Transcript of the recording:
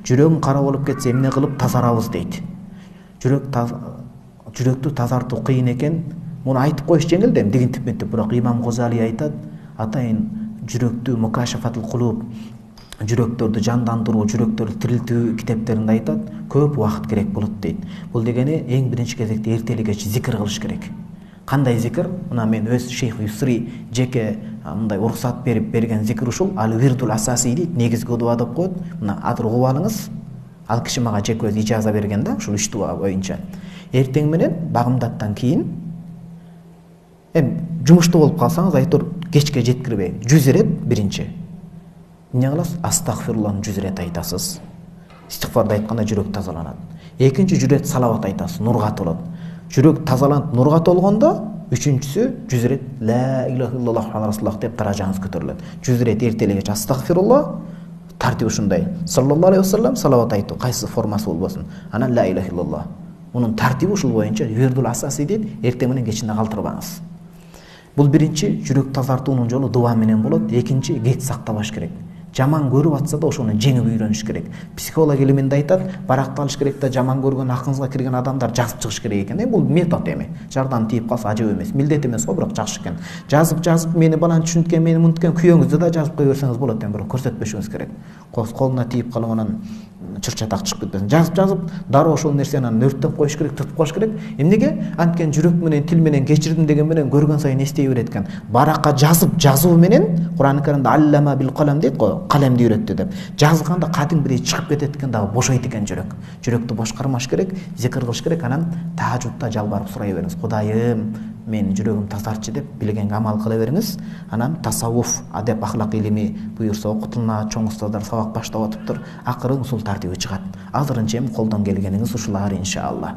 жүрөгүң кара болуп кетсе эмне кылып тазарабыз дейт. Жүрөктү тазартуу кыйын экен. Муну айтып коюш жеңил да, дигинтип, бирок Имам Гозали айтат, атайын жүрөктү Мукашафатул Кулуб, жүрөктөрдү жандандыруу, жүрөктөрдү тирилтүү китептеринде айтат, көп убакыт керек болот дейт. Бул дегени эң биринчи кезекте эртели кеч зикир кылыш керек. Кандай зикир? Мына мен өз Шейх Юсри жеке мындай уруксат берген зикир ушул Ал-Вирдул Асаси дейт, негизги дуа деп коет. Мына азыр угуп алыңыз. Ал киши мага жеке өз ижаза берген да, ушул 3 дуа боюнча. Эртең менен багымдаттан кийин жумуштуу болуп калсаңыз айтор кечке жеткирбей 100 рет биринчи. Эмне кыласыз? Астагфируllahны 100 рет айтасыз. Истигфарды айтканда жүрөк тазаланат. Экинчи 100 рет салават айтасыз, нурга толот. Жүрөк тазаланып нурга толгондо үчүнчүсү 100 рет ла илаха иллаллах Мухаммад расулуллах деп даражаңыз көтөрүлөт. 100 рет эртелегече астагфируллах, тартип ушундай. Саллаллаху алейхи вассалам салават айтуу кайсы формасы болбосун. Анан ла илаха иллаллах. Мунун тартиби ушул боюнча Вирдул Асаси дейт, эртең менен кечинде калтырбаңыз. Бул биринчи жүрөк тазартуунун жолу дуа менен болот. Экинчи кет сактабаш керек. Жаман көрүп атса да ошону жеңип үйрөнүш керек. Психолог илиминде айтат, баракты алыш керек да, жаман көргөн акыңызга кирген адамдар жазып чыгыш керек экен. Бул метод эми. Жардам тийип калса ажып эмес. Милдет эмес го, бирок жакшы экен. Жазып мени балан түшүнткөн, мени мунткен күйөөңүздү да жазып кое берсеңиз болот эми, бирок көрсөтпөшүңүз керек. Колуна тийип калып анан чырчатак чыгып кетпесин. Жазып дароо ошол нерсени нөрттөп коюш керек, тыртып коюш керек. Эмнеге? Анткени жүрөк менен, тил менен кечирдим деген менен көргөн сайын эстей берет экен. Баракка жазуу менен Кур'ан-ы Каримде аллама бил калам дейт го, калемди үйрөттү деп. Жазганда кадимгидей чыгып кетет экен дагы, бошойт экен жүрөк. Жүрөктү бошкармаш керек, зикир кылыш керек, анан тажудда жалбарып сурай бериңиз. Кудайым, мен жүрөгүм тазарчы деп билгенге амал кыла бериңиз. Анан тасаввуф, адеп, ахлак илими буюрса окутулна, чоң устаздар сабак баштап атыптыр. Акырын ушул тартиби чыгат. Азырынча эми колдон келгениңиз ушулар иншалла.